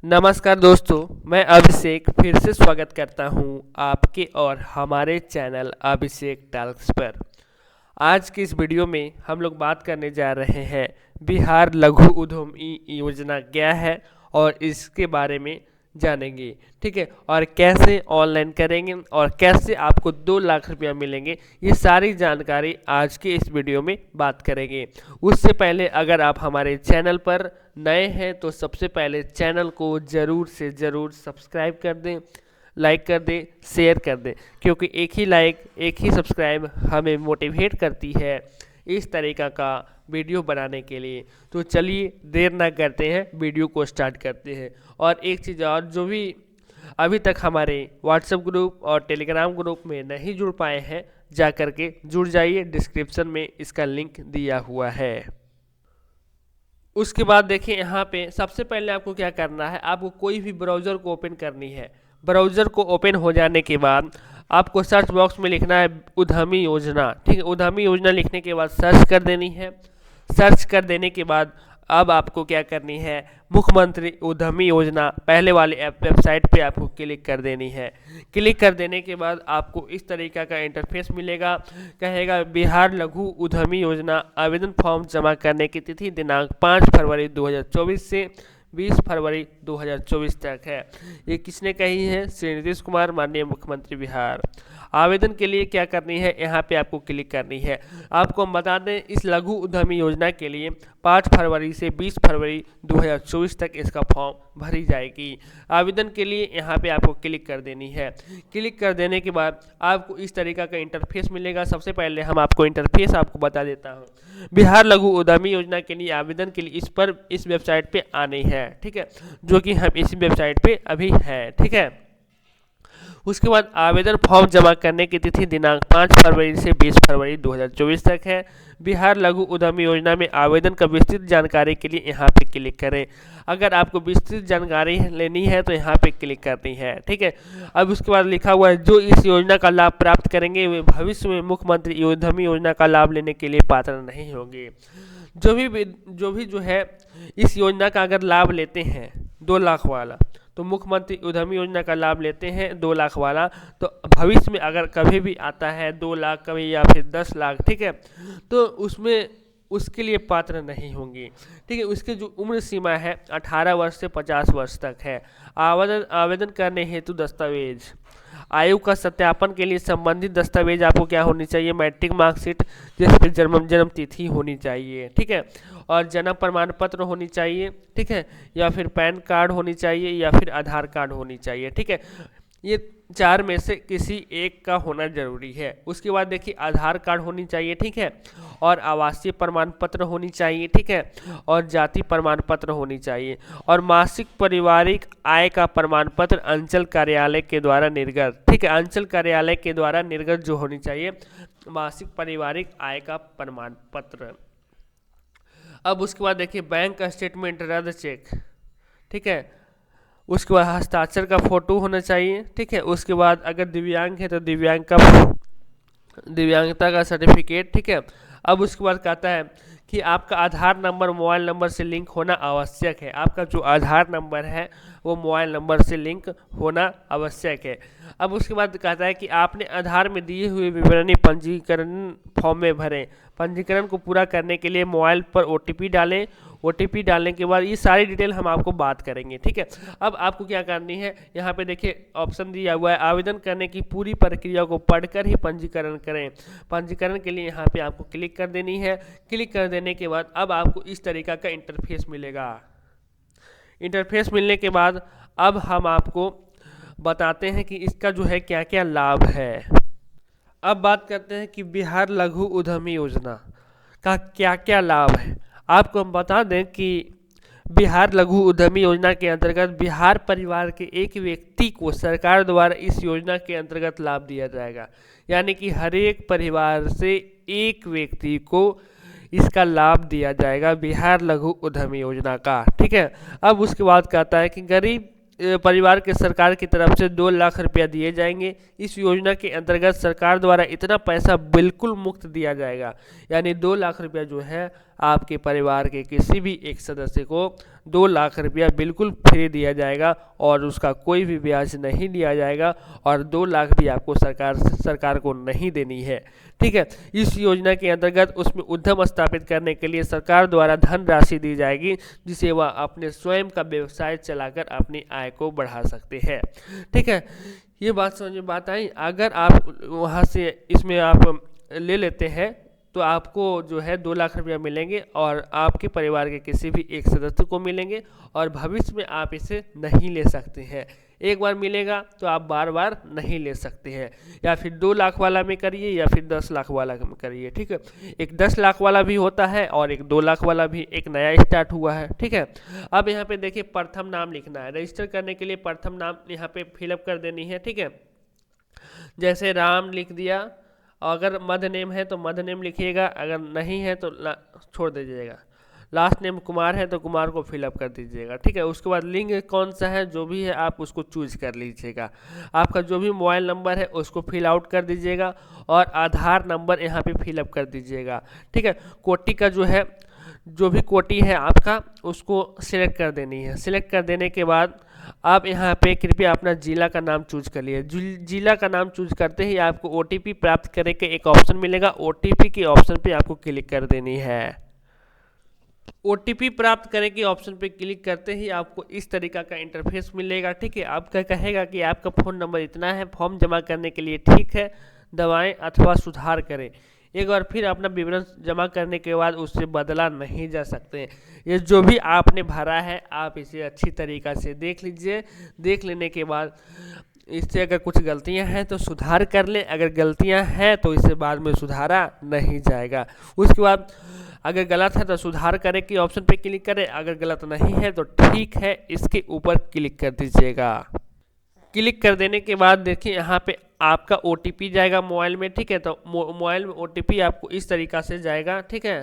नमस्कार दोस्तों, मैं अभिषेक फिर से स्वागत करता हूं आपके और हमारे चैनल अभिषेक टॉक्स पर। आज की इस वीडियो में हम लोग बात करने जा रहे हैं बिहार लघु उद्यमी योजना क्या है और इसके बारे में जानेंगे। ठीक है, और कैसे ऑनलाइन करेंगे और कैसे आपको 2 लाख रुपया मिलेंगे, ये सारी जानकारी आज के इस वीडियो में बात करेंगे। उससे पहले अगर आप हमारे चैनल पर नए हैं तो सबसे पहले चैनल को ज़रूर से ज़रूर सब्सक्राइब कर दें, लाइक कर दें, शेयर कर दें, क्योंकि एक ही लाइक एक ही सब्सक्राइब हमें मोटिवेट करती है इस तरीक़ा का वीडियो बनाने के लिए। तो चलिए देर ना करते हैं, वीडियो को स्टार्ट करते हैं। और एक चीज़ और, जो भी अभी तक हमारे व्हाट्सएप ग्रुप और टेलीग्राम ग्रुप में नहीं जुड़ पाए हैं, जा कर के जुड़ जाइए, डिस्क्रिप्शन में इसका लिंक दिया हुआ है। उसके बाद देखिए, यहाँ पे सबसे पहले आपको क्या करना है, आपको कोई भी ब्राउज़र को ओपन करनी है। ब्राउज़र को ओपन हो जाने के बाद आपको सर्च बॉक्स में लिखना है उद्यमी योजना। ठीक है, उद्यमी योजना लिखने के बाद सर्च कर देनी है। सर्च कर देने के बाद अब आपको क्या करनी है, मुख्यमंत्री उद्यमी योजना पहले वाले वेबसाइट पे आपको क्लिक कर देनी है। क्लिक कर देने के बाद आपको इस तरीक़ा का इंटरफेस मिलेगा। कहेगा बिहार लघु उद्यमी योजना आवेदन फॉर्म जमा करने की तिथि दिनांक 5 फरवरी 2024 से 20 फरवरी 2024 तक है। ये किसने कही है? श्री नीतीश कुमार, माननीय मुख्यमंत्री बिहार। आवेदन के लिए क्या करनी है, यहाँ पे आपको क्लिक करनी है। आपको हम बता दें, इस लघु उद्यमी योजना के लिए 5 फरवरी से 20 फरवरी 2024 तक इसका फॉर्म भरी जाएगी। आवेदन के लिए यहाँ पे आपको क्लिक कर देनी है। क्लिक कर देने के बाद आपको इस तरीक़ा का इंटरफेस मिलेगा। सबसे पहले हम आपको इंटरफेस आपको बता देता हूँ। बिहार लघु उद्यमी योजना के लिए आवेदन के लिए इस वेबसाइट पे आनी है। ठीक है, जो कि हम इस वेबसाइट पे अभी हैं। ठीक है, उसके बाद आवेदन फॉर्म जमा करने की तिथि दिनांक 5 फरवरी से 20 फरवरी 2024 तक है। बिहार लघु उद्यमी योजना में आवेदन का विस्तृत जानकारी के लिए यहाँ पे क्लिक करें। अगर आपको विस्तृत जानकारी लेनी है तो यहाँ पे क्लिक करनी है। ठीक है, अब उसके बाद लिखा हुआ है जो इस योजना का लाभ प्राप्त करेंगे वे भविष्य में मुख्यमंत्री उद्यमी योजना का लाभ लेने के लिए पात्र नहीं होंगे। जो भी है इस योजना का अगर लाभ लेते हैं 2 लाख वाला, तो मुख्यमंत्री उद्यमी योजना का लाभ लेते हैं 2 लाख वाला, तो भविष्य में अगर कभी भी आता है 2 लाख कभी या फिर 10 लाख, ठीक है, तो उसमें उसके लिए पात्र नहीं होंगे। ठीक है, उसकी जो उम्र सीमा है 18 वर्ष से 50 वर्ष तक है। आवेदन करने हेतु दस्तावेज, आयु का सत्यापन के लिए संबंधित दस्तावेज आपको क्या होनी चाहिए, मैट्रिक मार्कशीट जिस पर जन्म तिथि होनी चाहिए। ठीक है, और जन्म प्रमाण पत्र होनी चाहिए। ठीक है, या फिर पैन कार्ड होनी चाहिए या फिर आधार कार्ड होनी चाहिए। ठीक है, ये 4 में से किसी एक का होना जरूरी है। उसके बाद देखिए, आधार कार्ड होनी चाहिए। ठीक है, और आवासीय प्रमाण पत्र होनी चाहिए। ठीक है, और जाति प्रमाण पत्र होनी चाहिए, और मासिक पारिवारिक आय का प्रमाण पत्र अंचल कार्यालय के द्वारा निर्गत। ठीक है, अंचल कार्यालय के द्वारा निर्गत जो होनी चाहिए मासिक पारिवारिक आय का प्रमाण पत्र। अब उसके बाद देखिए, बैंक स्टेटमेंट, रद्द चेक। ठीक है, उसके बाद हस्ताक्षर का फोटो होना चाहिए। ठीक है, उसके बाद अगर दिव्यांग है तो दिव्यांगता का सर्टिफिकेट। ठीक है, अब उसके बाद कहता है कि आपका आधार नंबर मोबाइल नंबर से लिंक होना आवश्यक है। आपका जो आधार नंबर है वो मोबाइल नंबर से लिंक होना आवश्यक है। अब उसके बाद कहता है कि आपने आधार में दिए हुए विवरणी पंजीकरण फॉर्म में भरें। पंजीकरण को पूरा करने के लिए मोबाइल पर OTP डालें। OTP डालने के बाद ये सारी डिटेल हम आपको बात करेंगे। ठीक है, अब आपको क्या करनी है, यहाँ पे देखिए ऑप्शन दिया हुआ है, आवेदन करने की पूरी प्रक्रिया को पढ़कर ही पंजीकरण करें। पंजीकरण के लिए यहाँ पे आपको क्लिक कर देनी है। क्लिक कर देने के बाद अब आपको इस तरीका का इंटरफेस मिलेगा। इंटरफेस मिलने के बाद अब हम आपको बताते हैं कि इसका जो है क्या क्या लाभ है। अब बात करते हैं कि बिहार लघु उद्यमी योजना का क्या क्या लाभ है। आपको हम बता दें कि बिहार लघु उद्यमी योजना के अंतर्गत बिहार परिवार के एक व्यक्ति को सरकार द्वारा इस योजना के अंतर्गत लाभ दिया जाएगा। यानी कि हर एक परिवार से एक व्यक्ति को इसका लाभ दिया जाएगा बिहार लघु उद्यमी योजना का। ठीक है, अब उसके बाद कहता है कि गरीब परिवार के सरकार की तरफ से 2 लाख रुपया दिए जाएंगे। इस योजना के अंतर्गत सरकार द्वारा इतना पैसा बिल्कुल मुफ्त दिया जाएगा। यानी 2 लाख रुपया जो है आपके परिवार के किसी भी एक सदस्य को 2 लाख रुपया बिल्कुल फ्री दिया जाएगा और उसका कोई भी ब्याज नहीं लिया जाएगा और 2 लाख भी आपको सरकार को नहीं देनी है। ठीक है, इस योजना के अंतर्गत उसमें उद्यम स्थापित करने के लिए सरकार द्वारा धनराशि दी जाएगी, जिसे वह अपने स्वयं का व्यवसाय चलाकर अपनी आय को बढ़ा सकते हैं। ठीक है, ये बात समझ में बात आई। अगर आप वहाँ से इसमें आप ले लेते हैं तो आपको जो है 2 लाख रुपया मिलेंगे और आपके परिवार के किसी भी एक सदस्य को मिलेंगे और भविष्य में आप इसे नहीं ले सकते हैं। एक बार मिलेगा तो आप बार बार नहीं ले सकते हैं। या फिर 2 लाख वाला में करिए या फिर 10 लाख वाला में करिए। ठीक है, एक 10 लाख वाला भी होता है और एक 2 लाख वाला भी एक नया स्टार्ट हुआ है। ठीक है, अब यहाँ पे देखिए प्रथम नाम लिखना है। रजिस्टर करने के लिए प्रथम नाम यहाँ पे फिलअप कर देनी है। ठीक है, जैसे राम लिख दिया, अगर मध्य नेम है तो मध्य नेम लिखिएगा, अगर नहीं है तो छोड़ दीजिएगा। लास्ट नेम कुमार है तो कुमार को फिलअप कर दीजिएगा। ठीक है, उसके बाद लिंग कौन सा है जो भी है आप उसको चूज कर लीजिएगा। आपका जो भी मोबाइल नंबर है उसको फिल आउट कर दीजिएगा और आधार नंबर यहाँ पे फिलअप कर दीजिएगा। ठीक है, कोटि का जो भी कोटि है आपका उसको सिलेक्ट कर देनी है। सिलेक्ट कर देने के बाद आप यहाँ पे कृपया अपना जिला का नाम चूज कर लिए। जिला का नाम चूज करते ही आपको OTP प्राप्त करने के एक ऑप्शन मिलेगा। OTP के ऑप्शन पे आपको क्लिक कर देनी है। OTP प्राप्त करने के ऑप्शन पे क्लिक करते ही आपको इस तरीका का इंटरफेस मिलेगा। ठीक है, आपका कहेगा कि आपका फ़ोन नंबर इतना है, फॉर्म जमा करने के लिए ठीक है, दबाएं अथवा सुधार करें। एक बार फिर अपना विवरण जमा करने के बाद उससे बदला नहीं जा सकते। ये जो भी आपने भरा है आप इसे अच्छी तरीक़ा से देख लीजिए। देख लेने के बाद इससे अगर कुछ गलतियां हैं तो सुधार कर ले, अगर गलतियां हैं तो इसे बाद में सुधारा नहीं जाएगा। उसके बाद अगर गलत है तो सुधार करें के ऑप्शन पे क्लिक करें, अगर गलत नहीं है तो ठीक है इसके ऊपर क्लिक कर दीजिएगा। क्लिक कर देने के बाद देखिए यहाँ पे आपका OTP जाएगा मोबाइल में। ठीक है, तो मोबाइल में OTP आपको इस तरीक़ा से जाएगा। ठीक है,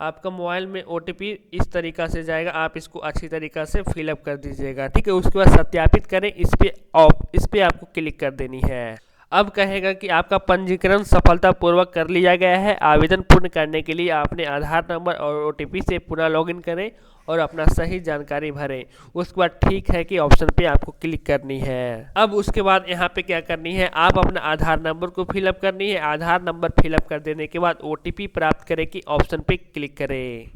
आपका मोबाइल में OTP इस तरीक़ा से जाएगा, आप इसको अच्छी तरीक़ा से फिलअप कर दीजिएगा। ठीक है, उसके बाद सत्यापित करें, इस पे आपको क्लिक कर देनी है। अब कहेगा कि आपका पंजीकरण सफलतापूर्वक कर लिया गया है। आवेदन पूर्ण करने के लिए आपने आधार नंबर और OTP से पुनः लॉगिन करें और अपना सही जानकारी भरें। उसके बाद ठीक है कि ऑप्शन पे आपको क्लिक करनी है। अब उसके बाद यहाँ पे क्या करनी है, आप अपना आधार नंबर को फिलअप करनी है। आधार नंबर फिलअप कर देने के बाद OTP प्राप्त करें कि ऑप्शन पे क्लिक करें।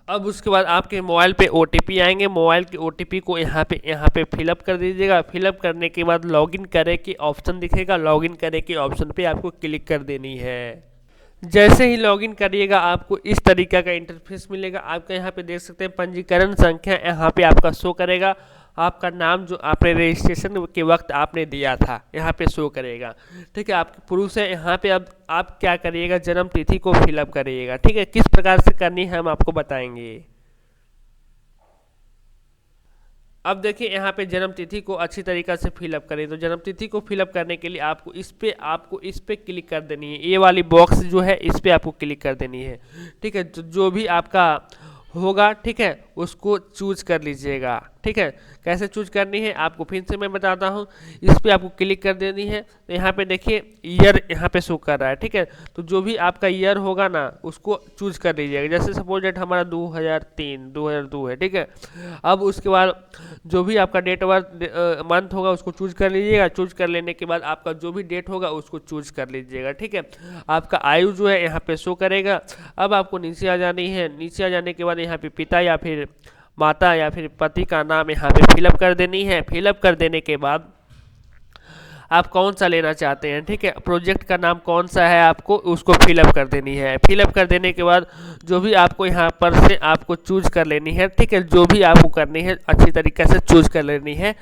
अब उसके बाद आपके मोबाइल पे OTP आएंगे। मोबाइल के OTP को यहाँ पे फिलअप कर दीजिएगा। फिलअप करने के बाद लॉगिन करें कि ऑप्शन दिखेगा, लॉगिन करें कि ऑप्शन पे आपको क्लिक कर देनी है। जैसे ही लॉगिन करिएगा आपको इस तरीका का इंटरफेस मिलेगा। आपका यहाँ पे देख सकते हैं पंजीकरण संख्या यहाँ पे आपका शो करेगा। आपका नाम जो आपने रजिस्ट्रेशन के वक्त आपने दिया था यहाँ पे शो करेगा। ठीक है, आपके पुरुष है यहाँ पे। अब आप क्या करिएगा, जन्म तिथि को फिलअप करिएगा। ठीक है, किस प्रकार से करनी है हम आपको बताएंगे। अब देखिए यहाँ पे जन्म तिथि को अच्छी तरीक़ा से फिलअप करें। तो जन्म तिथि को फिलअप करने के लिए आपको इस पे क्लिक कर देनी है। ये वाली बॉक्स जो है इस पे आपको क्लिक कर देनी है। ठीक है, जो भी आपका होगा ठीक है उसको चूज कर लीजिएगा। ठीक है, कैसे चूज करनी है आपको फिर से मैं बताता हूँ। इस पे आपको क्लिक कर देनी है। तो यहाँ पे देखिए ईयर यहाँ पे शो कर रहा है। ठीक है, तो जो भी आपका ईयर होगा ना उसको चूज कर लीजिएगा। जैसे सपोज डेट हमारा 2002 है। ठीक है, अब उसके बाद जो भी आपका डेट ऑफ बर्थ मंथ होगा उसको चूज कर लीजिएगा। चूज कर लेने के बाद आपका जो भी डेट होगा उसको चूज कर लीजिएगा। ठीक है, आपका आयु जो है यहाँ पे शो करेगा। अब आपको नीचे आ जानी है। नीचे आ जाने के बाद यहाँ पे पिता या फिर माता या फिर पति का नाम यहाँ पे फिलअप कर देनी है। फिलअप कर देने के बाद आप कौन सा लेना चाहते हैं, ठीक है, प्रोजेक्ट का नाम कौन सा है आपको उसको फिलअप कर देनी है। फिलअप कर देने के बाद जो भी आपको यहाँ पर से आपको चूज कर लेनी है। ठीक है, जो भी आपको करनी है अच्छी तरीके से चूज कर लेनी है।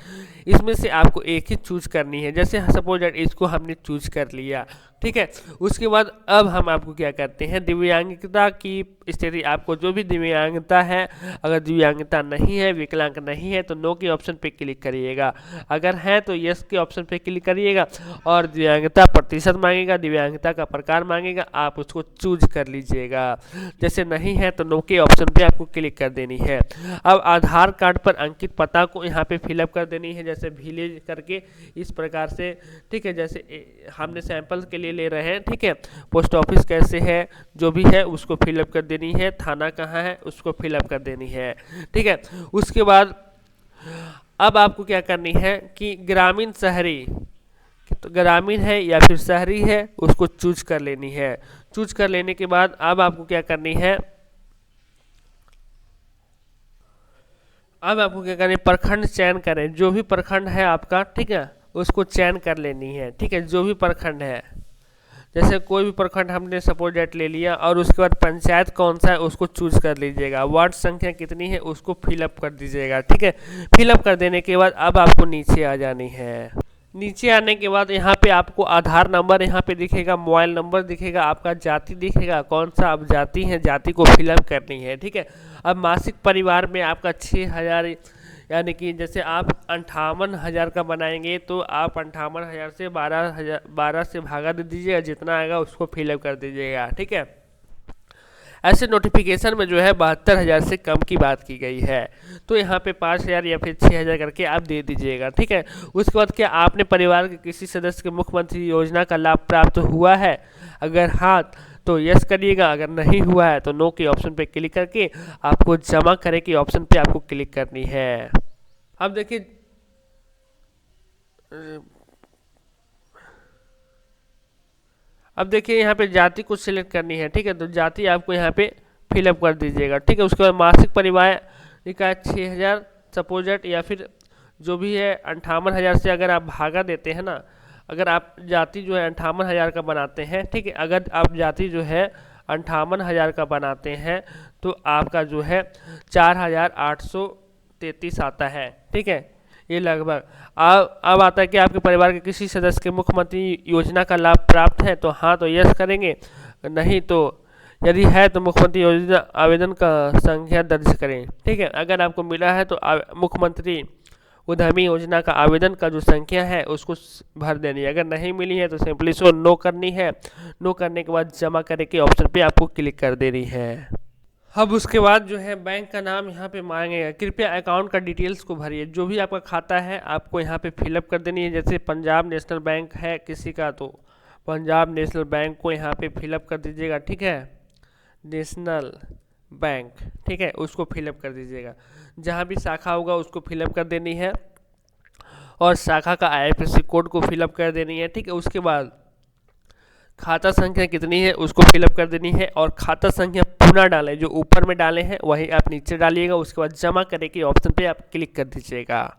इसमें से आपको एक ही चूज करनी है। जैसे सपोज इसको हमने चूज कर लिया। ठीक है, उसके बाद अब हम आपको क्या करते हैं, दिव्यांगता की स्थिति, आपको जो भी दिव्यांगता है, अगर दिव्यांगता नहीं है, विकलांग नहीं है तो नो के ऑप्शन पे क्लिक करिएगा। अगर है तो यस के ऑप्शन पे क्लिक करिएगा। और दिव्यांगता प्रतिशत मांगेगा, दिव्यांगता का प्रकार मांगेगा, आप उसको चूज कर लीजिएगा। जैसे नहीं है तो नो के ऑप्शन पे आपको क्लिक कर देनी है। अब आधार कार्ड पर अंकित पता को यहाँ पे फिलअप कर देनी है। जैसे विलेज करके इस प्रकार से, ठीक है। जैसे हमने सैंपल के लिए ले रहे हैं, ठीक है। पोस्ट ऑफिस कैसे है, जो भी है उसको फिलअप कर देनी है, थाना कहाँ है उसको फिलअप कर देनी है, ठीक है। उसके बाद अब आपको क्या करनी है कि ग्रामीण शहरी, तो ग्रामीण है या फिर शहरी है उसको चूज कर लेनी है। चूज कर लेने के बाद अब आपको क्या करनी है, अब आपको क्या करना है, प्रखंड चयन करें, जो भी प्रखंड है आपका, ठीक है, उसको चयन कर लेनी है, ठीक है। जो भी प्रखंड है, जैसे कोई भी प्रखंड हमने सपोज डेट ले लिया, और उसके बाद पंचायत कौन सा है उसको चूज कर लीजिएगा, वार्ड संख्या कितनी है उसको फिलअप कर दीजिएगा, ठीक है। फिलअप कर देने के बाद अब आपको नीचे आ जानी है। नीचे आने के बाद यहाँ पे आपको आधार नंबर यहाँ पे दिखेगा, मोबाइल नंबर दिखेगा, आपका जाति दिखेगा, कौन सा आप जाति है, जाति को फिलअप करनी है, ठीक है। अब मासिक परिवार में आपका 6,000, यानी कि जैसे आप 58,000 का बनाएंगे तो आप 58,000 से 12 से भागा दे दीजिएगा, जितना आएगा उसको फिलअप कर दीजिएगा, ठीक है। ऐसे नोटिफिकेशन में जो है 72,000 से कम की बात की गई है, तो यहाँ पे 5,000 या फिर 6,000 करके आप दे दीजिएगा, ठीक है। उसके बाद क्या आपने परिवार के किसी सदस्य के मुख्यमंत्री योजना का लाभ प्राप्त हुआ है, अगर हाँ तो यस करिएगा, अगर नहीं हुआ है तो नो के ऑप्शन पे क्लिक करके आपको जमा करें के ऑप्शन पे आपको क्लिक करनी है। अब देखिए यहाँ पे जाति को सिलेक्ट करनी है, ठीक है। तो जाति आपको यहाँ पे फिलअप कर दीजिएगा, ठीक है। उसके बाद मासिक परिवार का 6,000 सपोजेट, या फिर जो भी है 58,000 से अगर आप भागा देते हैं ना, अगर आप जाति जो है 58,000 का बनाते हैं, ठीक है, अगर आप जाति जो है 58,000 का बनाते हैं तो आपका जो है 4,833 आता है, ठीक है। ये लगभग अब आता है कि आपके परिवार के किसी सदस्य के मुख्यमंत्री योजना का लाभ प्राप्त है, तो हाँ तो यस करेंगे, नहीं तो यदि है तो मुख्यमंत्री योजना आवेदन का संख्या दर्ज करें, ठीक है। अगर आपको मिला है तो मुख्यमंत्री उद्यमी योजना का आवेदन का जो संख्या है उसको भर देनी है, अगर नहीं मिली है तो सिंपली सो नो करनी है। नो करने के बाद जमा करे के ऑप्शन पे आपको क्लिक कर देनी है। अब उसके बाद जो है बैंक का नाम यहाँ पे मांगेगा, कृपया अकाउंट का डिटेल्स को भरिए, जो भी आपका खाता है आपको यहाँ पे फिलअप कर देनी है। जैसे पंजाब नेशनल बैंक है किसी का, तो पंजाब नेशनल बैंक को यहाँ पे फिलअप कर दीजिएगा, ठीक है। नेशनल बैंक, ठीक है, उसको फिलअप कर दीजिएगा। जहाँ भी शाखा होगा उसको फिलअप कर देनी है, और शाखा का IFSC कोड को फिलअप कर देनी है, ठीक है। उसके बाद खाता संख्या कितनी है उसको फिलअप कर देनी है, और खाता संख्या पुनः डालें, जो ऊपर में डाले हैं वही आप नीचे डालिएगा। उसके बाद जमा करने के ऑप्शन पे आप क्लिक कर दीजिएगा।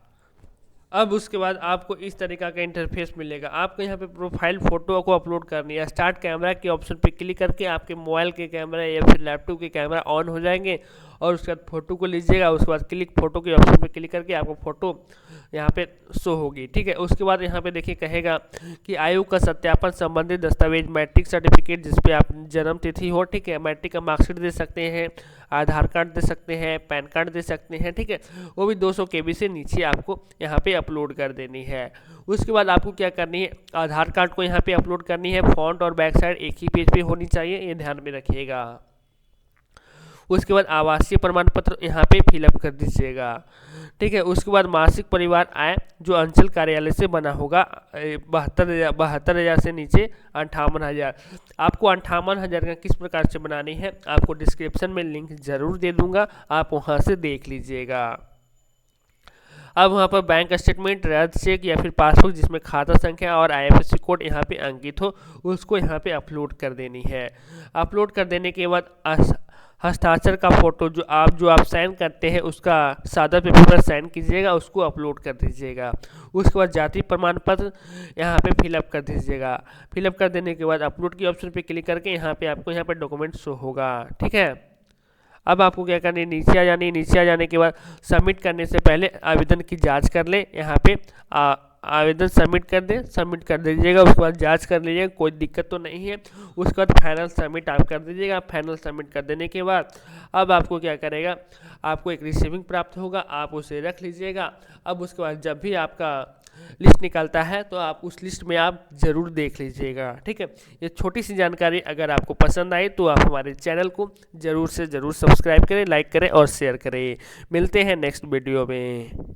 अब उसके बाद आपको इस तरीका का इंटरफेस मिलेगा। आपको यहाँ पे प्रोफाइल फ़ोटो को अपलोड करनी है। स्टार्ट कैमरा के ऑप्शन पे क्लिक करके आपके मोबाइल के कैमरा या फिर लैपटॉप के कैमरा ऑन हो जाएंगे, और उसके बाद फ़ोटो को लीजिएगा। उसके बाद क्लिक फ़ोटो के ऑप्शन पे क्लिक करके आपको फ़ोटो यहाँ पे शो होगी, ठीक है। उसके बाद यहाँ पे देखिए कहेगा कि आयु का सत्यापन संबंधित दस्तावेज, मैट्रिक सर्टिफिकेट जिस पे आप जन्म तिथि हो, ठीक है, मैट्रिक का मार्कशीट दे सकते हैं, आधार कार्ड दे सकते हैं, पैन कार्ड दे सकते हैं, ठीक है, वो भी 200 KB से नीचे आपको यहाँ पे अपलोड कर देनी है। उसके बाद आपको क्या करनी है, आधार कार्ड को यहाँ पे अपलोड करनी है। फॉन्ट और बैक साइड एक ही पेज पे होनी चाहिए, ये ध्यान में रखिएगा। उसके बाद आवासीय प्रमाण पत्र यहाँ पे फिलअप कर दीजिएगा, ठीक है। उसके बाद मासिक परिवार आय जो अंचल कार्यालय से बना होगा 72,000 से नीचे 58,000। आपको 58,000 का किस प्रकार से बनानी है आपको डिस्क्रिप्शन में लिंक जरूर दे दूंगा, आप वहाँ से देख लीजिएगा। अब वहाँ पर बैंक स्टेटमेंट, रद्द चेक या फिर पासबुक जिसमें खाता संख्या और IFSC कोड यहाँ पे अंकित हो उसको यहाँ पे अपलोड कर देनी है। अपलोड कर देने के बाद हस्ताक्षर का फोटो जो आप साइन करते हैं उसका सादा पेपर पर साइन कीजिएगा, उसको अपलोड कर दीजिएगा। उसके बाद जाति प्रमाण पत्र यहाँ पे फिलअप कर दीजिएगा। फिलअप कर देने के बाद अपलोड के ऑप्शन पे क्लिक करके यहाँ पे आपको यहाँ पे डॉक्यूमेंट शो होगा, ठीक है। अब आपको क्या करनी है, नीचे आ जानी है। नीचे आ जाने के बाद सबमिट करने से पहले आवेदन की जांच कर ले, यहाँ पे आवेदन सबमिट कर दें, सबमिट कर दीजिएगा। उसके बाद जांच कर लीजिएगा कोई दिक्कत तो नहीं है। उसके बाद फाइनल सबमिट आप कर दीजिएगा। फाइनल सबमिट कर देने के बाद अब आपको क्या करेगा, आपको एक रिसीविंग प्राप्त होगा, आप उसे रख लीजिएगा। अब उसके बाद जब भी आपका लिस्ट निकलता है तो आप उस लिस्ट में आप ज़रूर देख लीजिएगा, ठीक है। ये छोटी सी जानकारी अगर आपको पसंद आई तो आप हमारे चैनल को ज़रूर से ज़रूर सब्सक्राइब करें, लाइक करें और शेयर करें। मिलते हैं नेक्स्ट वीडियो में।